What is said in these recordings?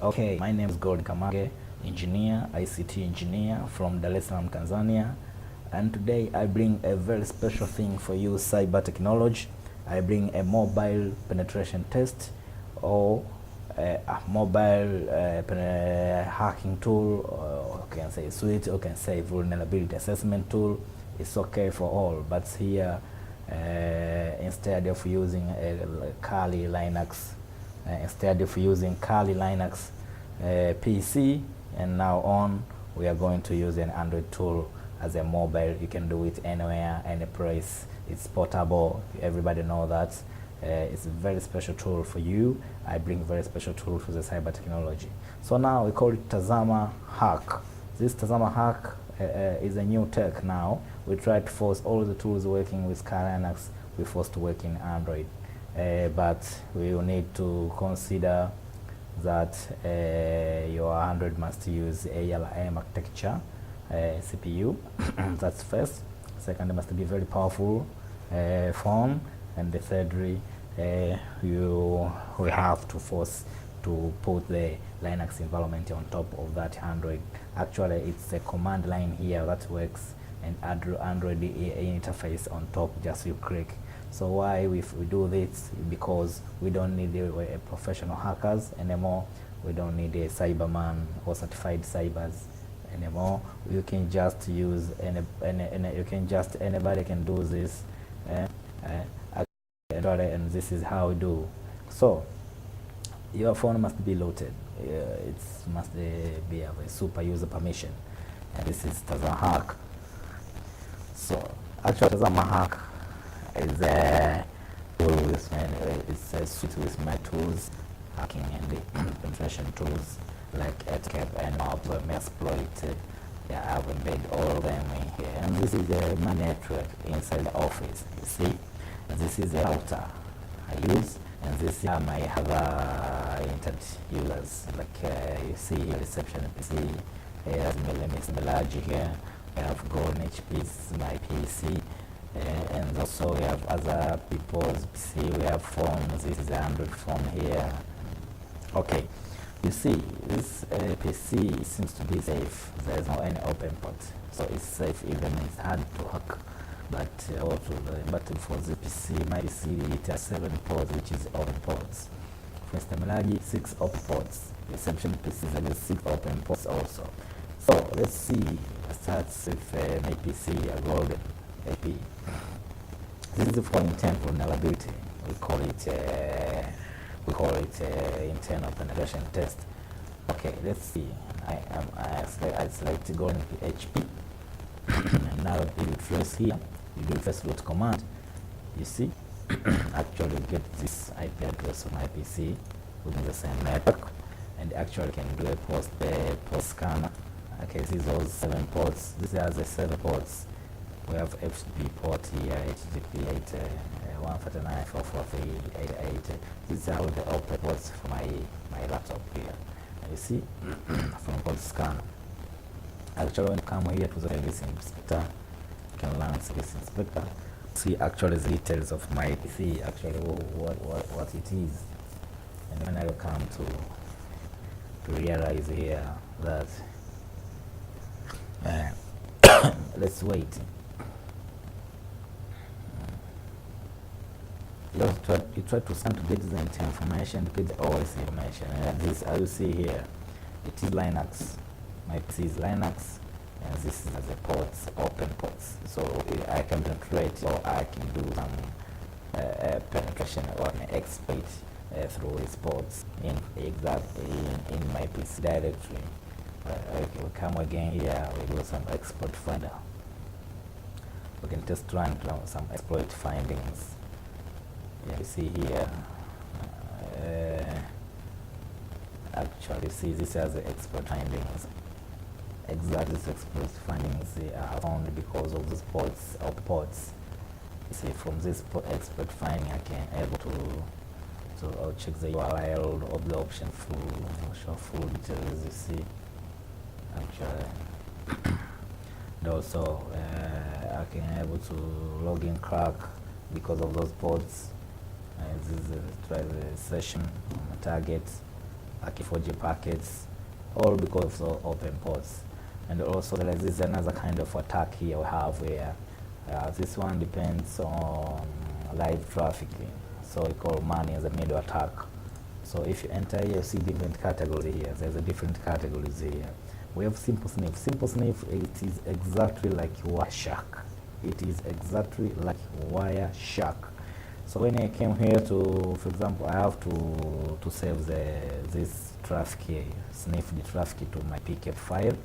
Okay, my name is Kamage, engineer, ICT engineer from Dar es Salaam, Tanzania. And today I bring a very special thing for you, cyber technology. I bring a mobile penetration test or a mobile hacking tool, or can say suite, or can say vulnerability assessment tool. It's okay for all, but here instead of using Kali Linux, PC, and now on we are going to use an Android tool as a mobile. You can do it anywhere, any place. It's portable. Everybody know that. It's a very special tool for you. I bring very special tool for the cyber technology. So now we call it Tazamahack. This Tazamahack is a new tech now. We try to force all the tools working with Kali Linux, we force to work in Android. But we will need to consider that your Android must use ARM architecture CPU. That's first. Second, it must be very powerful phone, and the thirdly, we have to force to put the Linux environment on top of that Android. Actually, it's a command line here that works, and Android interface on top. Just you click. So why we do this? Because we don't need a professional hackers anymore. We don't need a cyberman or certified cybers anymore. You can just use anybody can do this, and this is how we do. So your phone must be loaded. It must be have a super user permission, and this is Tazamahack. So actually, Tazamahack is a tool with it's a suite with my tools, hacking and penetration tools like Escape and Mapsploit. Yeah, I've embedded all of them in here. And this is my network inside the office. You see, and this is the router I use, and this is my other internet users. Like you see, reception PC. Here's my large here. We have Golden HP's my PC. And also we have other people's PC, we have phones. This is the Android phone here. Okay, you see, this PC seems to be safe. There's no any open port, so it's safe even it's hard to hack. But for the PC, my PC, it has 7 ports, which is open ports. For Stamilagi, 6 open ports. Reception PC has 6 open ports also. So let's see. Starts with my PC, a Golden AP. This is for intent vulnerability. We call it internal penetration test. Okay, let's see. I select Golden HP. And now you first here. You do first root command. You see, actually get this IP address of my PC within the same network, and actually can do a post scanner. Okay, these are all 7 ports. These are the 7 ports. We have FTP port here, HTTP 139.443.88. These are all the output ports for my laptop here. And you see, from port scan. Actually, when you come here to the service inspector, you can learn service inspector. See actually the details of my PC, actually what it is. And then I will come to realize here that let's wait. You try to send to get the information, to get all this information. And this, as you see here, it is Linux. My PC is Linux, and this is the ports, open ports. So I can penetrate, or I can do some penetration or an exploit through these ports in my PC directory. We come again here, we do some exploit finder. We can just run some exploit findings. Yeah, you see here, actually see this as the exploit findings. Exactly, this exploit findings are found because of these ports. You see, from this exploit finding, I can able to I'll check the URL of the option show full details. You see, actually, and also I can able to log in crack because of those ports. This is try the session on the target. 4G packets, all because of open ports. And also there is another kind of attack here we have where this one depends on live trafficking. So we call money as a middle attack. So if you enter here, you see different categories here. There's a different categories here. We have simple sniff. Simple sniff, it is exactly like Wireshark. It is exactly like Wireshark. So when I came here to, for example, I have to save this traffic here, sniff the traffic to my pkf file.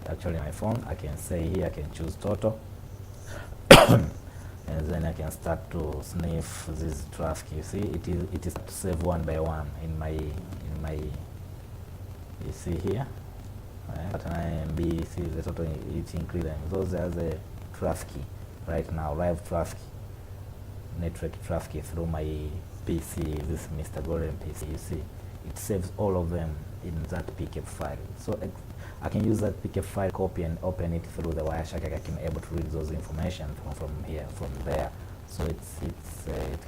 Actually my phone, I can say here, I can choose total. And then I can start to sniff this traffic. You see, it is to save one by one in my you see here. But MB, see the total it's including those are the traffic right now, live traffic, network traffic through my PC, this Mr. Golden PC. You see, it saves all of them in that pkf file. So I can use that pkf file, copy and open it through the Wireshark. I can able to read those information from here, from there. So it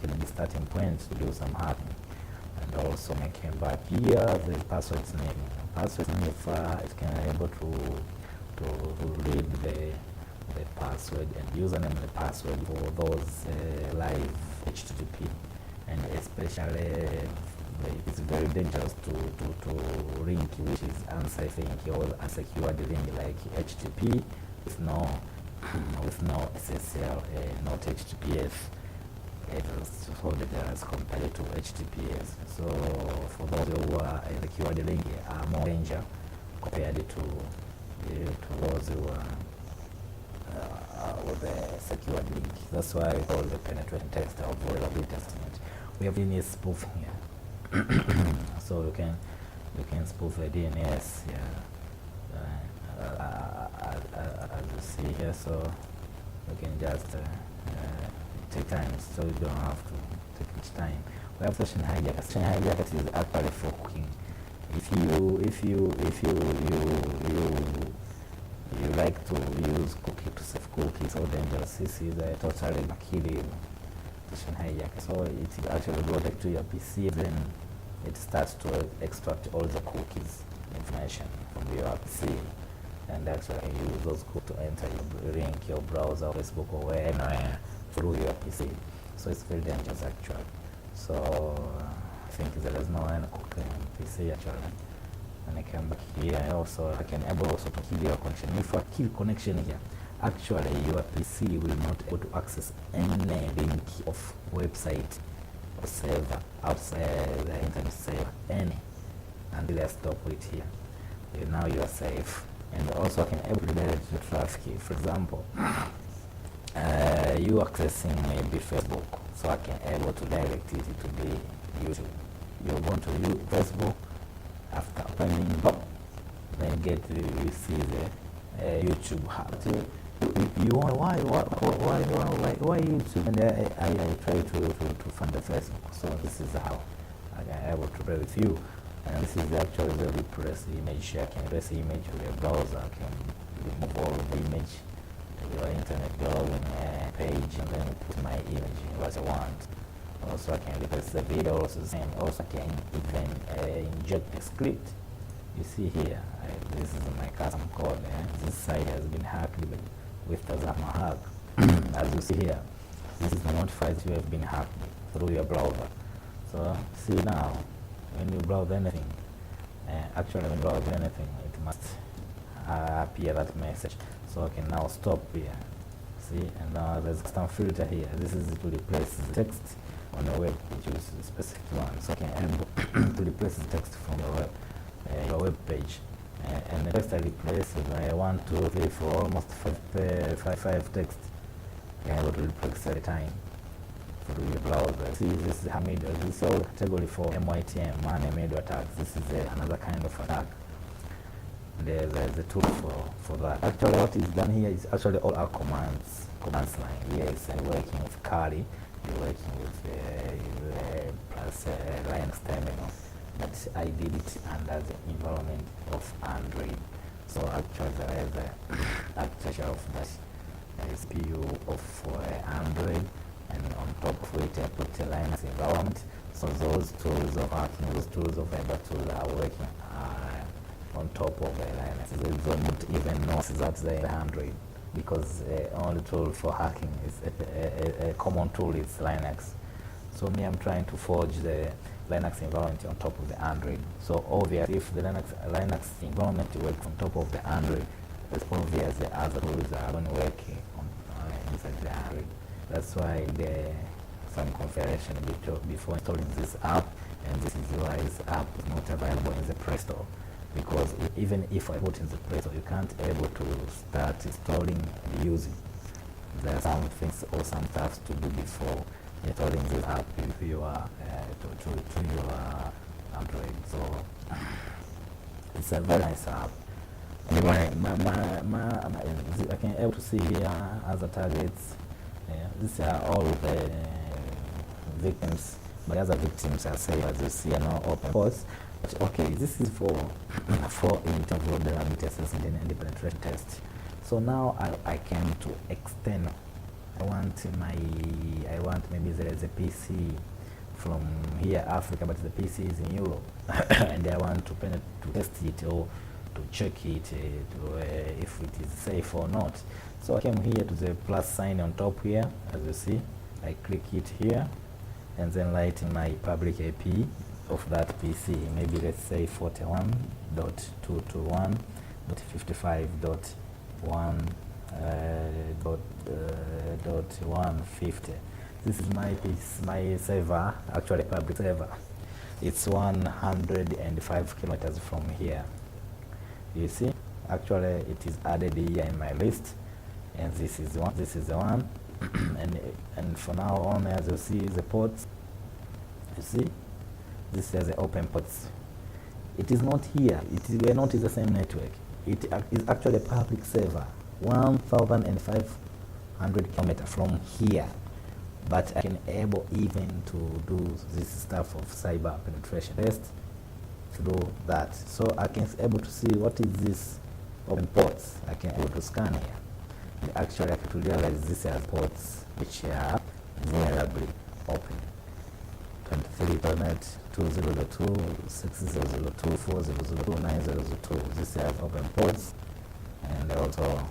can be starting point to do some hacking. And also making back here the password sniffing. Password sniffer, it can able to read the password and username and the password for those live HTTP, and especially it's very dangerous to link which is unsafe link or unsecured link like HTTP with no SSL, not HTTPS. It's so dangerous compared to HTTPS. So for those who are secured link are more danger compared to those who are with the secured link. That's why we call the penetrating test or vulnerability assessment. We have DNS spoof here. So you can spoof the DNS here, as you see here. So you can just take time, so you don't have to take much time. We have session hijacker. Session hijacker is actually for cooking. If you like to use cookie to save cookies, so dangerous. This is a totally kill you. Session hijacker. So it is actually loaded to your PC, then it starts to extract all the cookies information from your PC, and actually use those cookies to enter your link, your browser, Facebook, or wherever through your PC. So it's very dangerous actually. So I think there is no any cookie on PC actually. And I come back here also, I can able also to kill your connection. If I kill connection here, actually your PC will not able to access any link of website or server outside the internet server, any, until I stop it here. Now you are safe. And also I can able to redirect the traffic. For example, you accessing maybe Facebook, so I can able to direct it to the YouTube. You're going to use Facebook. After opening up, then you see the YouTube. You want why YouTube? And I try to find the Facebook. So this is how I am able to play with you. And this is actually the repress image. I can repress image with your browser. I can remove all the image to your internet browsing page, and then put my image as I want. Also I can replace the video, also the same. Also I can even inject the script. You see here, this is my custom code. This site has been hacked with Tazamahack. As you see here, this is the notifies you have been hacked through your browser. So see now, when you browse anything, actually when you browse anything, it must appear that message. So I can now stop here. See, and now there's custom filter here. This is to replace the text on the web, which is a specific one. So I can able to replace the text from your web page. And the text I replace with 1, 2, 3, 4, almost five text. I can able to replace at a time through your browser. See, this is Hamid. This is all category for MYTM, man-made attacks. This is another kind of attack. There's a tool for that. Actually, what is done here is actually all our commands line. Yes, I'm working with Kali. You're working with plus Linux terminal, but I did it under the environment of Android. So actually there is a architecture of that CPU of Android, and on top of it I put a Linux environment. So those tools of hacking, those tools of cyber tools are working on top of Linux. They don't even know that's the Android, because only tool for hacking is a common tool is Linux. So me, I'm trying to forge the Linux environment on top of the Android. So obviously, if the Linux environment works on top of the Android, it's obvious the other tools are going to work inside the Android. That's why there some configuration before installing this app, and this is why this app is not available in the Play Store, because even if I put in the Play Store, you can't able to start installing and using. There are some things or some tasks to do before installing this app if you are to your Android. So it's a very nice app. Anyway, I can able to see here other targets. These are all the victims. My other victims are saved, as you see, now open ports. But okay, this is for interval vulnerability assessment and penetration test. So now I came to external. I want maybe there is a PC from here Africa, but the PC is in Europe, and I want to test it or to check it if it is safe or not. So I came here to the plus sign on top here, as you see. I click it here, and then write in my public IP of that PC. Maybe let's say 41.221.150. This is my server, actually public server. It's 105 kilometers from here. You see, actually it is added here in my list, and this is the one. and for now on, as you see the ports, you see this is the open ports. It is not here, we are not in the same network. It is actually a public server, 1,500 kilometers from here, but I can able even to do this stuff of cyber penetration test through that. So I can able to see what is this open ports. I can able to scan here. And actually I have to realize these are ports which are vulnerably open. 23.net 2002 6002 4002 9002. These are open ports, and also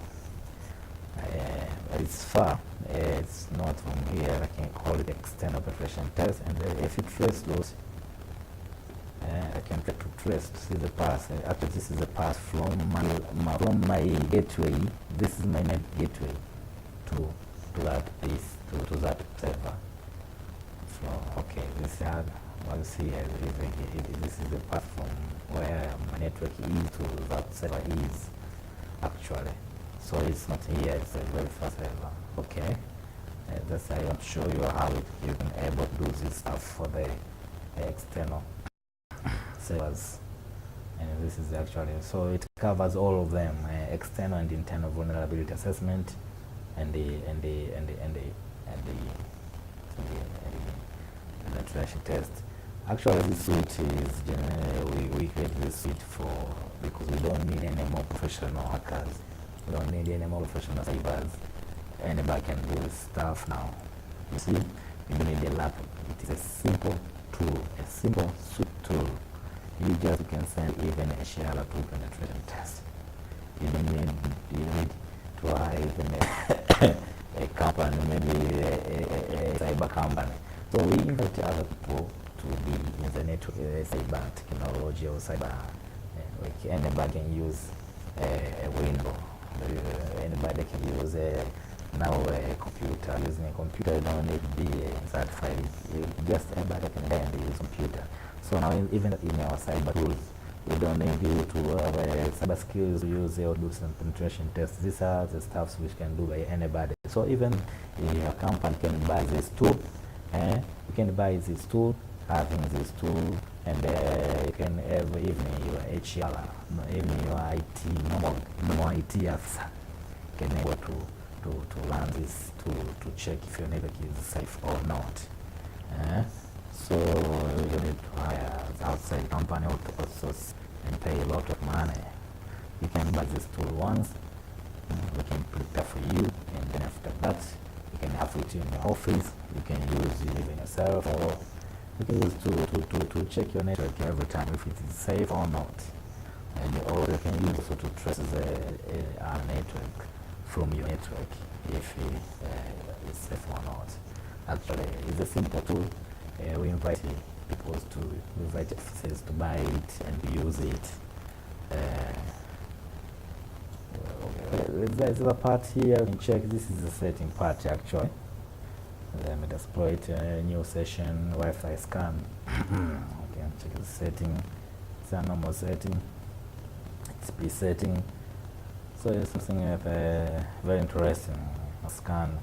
it's far. It's not from here. I can call it external penetration test, and if you trace those, I can try to trace to see the path. Actually, this is the path from my gateway. This is my net gateway to that piece, to that server. So okay, this is what you see here. This is the path from where my network is to that server is actually. So it's not here, it's a very fast server. Okay, that's I want to show you how you can able to do this stuff for the external servers. And this is actually, so it covers all of them, external and internal vulnerability assessment, and the penetration test. Actually, this suite is we create this suite because we don't need any more professional hackers. We don't need any more professional cybers. Anybody can do this stuff now. You see, you don't need a laptop. It is a simple tool, a simple suite tool. You can send even a share laptop penetration test. You don't need to hire even a company, maybe a cyber company. So we invite other people to be in the network, cyber technology or cyber. Anybody can use a window. Anybody can use now a computer. Using a computer, you don't need to be certified. Just anybody can learn to use computer. So now even in our cyber tools, we don't need you to have cyber skills to use or do some penetration tests. These are the stuffs which can do by anybody. So even a company can buy this tool. You can buy this tool, having this tool, and you can have even your HR, even your IT, normal IT officer can able to learn this to check if your network is safe or not. So you need to hire outside company or to outsource and pay a lot of money. You can buy this tool once, we can prepare for you, and then after that You can have it in your office, you can use it even yourself, or you can use to check your network every time if it is safe or not. And or you can use also to trace our network from your network if it's safe or not. Actually, it's a simple tool. We invite people to invite officers to buy it and use it. There's a part here. You can check. This is the setting part actually. Let me exploit a new session, Wi-Fi scan. Okay, check the setting. It's a normal setting. It's presetting. So it's something very interesting. A scan.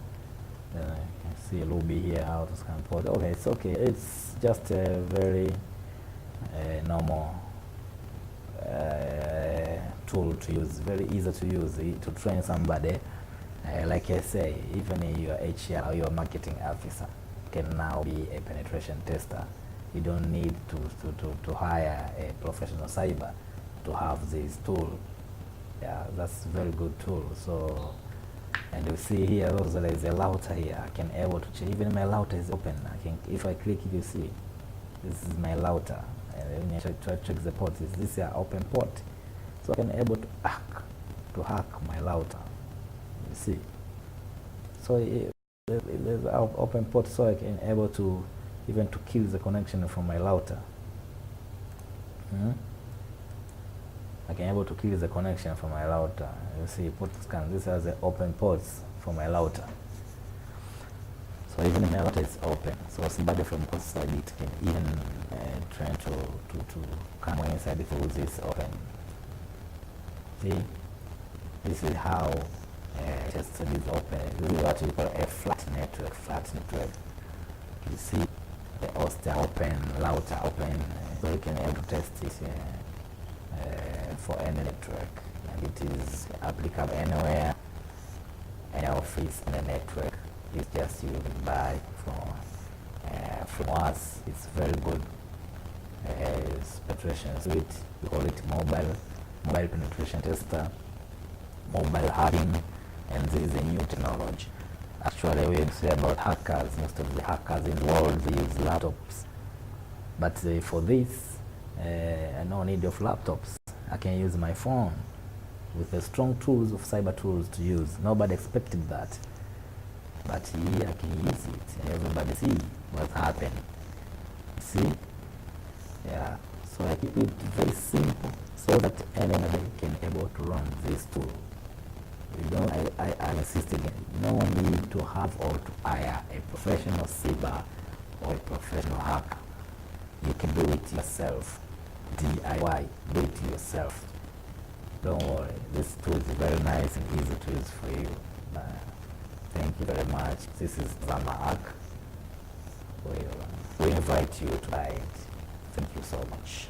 You can see a lobby here, how to scan port. Okay, it's okay. It's just a very normal tool to use. Very easy to use to train somebody. Like I say, even your HR or your marketing officer can now be a penetration tester. You don't need to hire a professional cyber to have this tool. Yeah, that's a very good tool. So, and you see here also there is a router here. I can able to check. Even my router is open. I can, if I click, you see, this is my router. And when I try to check the port, this is an open port. So I can able to hack my router. You see, so there's an open port, so I can able to even to kill the connection from my router. I can able to kill the connection from my router. You see, port scan. This has the open ports for my router. So even my router is open. So somebody from outside it can even try to come inside through this open. See, this is how just is open. This is what we call a flat network. Flat network. You see, the host open, router open. So you can able to test it for any network, and it is applicable anywhere, any office in the network. It's just you buy from us. It's very good penetration suite. We call it mobile penetration tester, mobile hacking, and this is a new technology. Actually, we say about hackers. Most of the hackers in the world, they use laptops, but for this, I no need of laptops. I can use my phone with the strong tools of cyber tools to use. Nobody expected that, but here I can use it. Everybody see what's happened. See, yeah. So I keep it very simple so that anybody can able to run this tool. You know, I insist again. No need to have or to hire a professional cyber or a professional hacker. You can do it yourself. DIY, do it yourself. Don't worry, this tool is very nice and easy to use for you. Thank you very much. This is Tazamahack. We invite you to buy it. Thank you so much.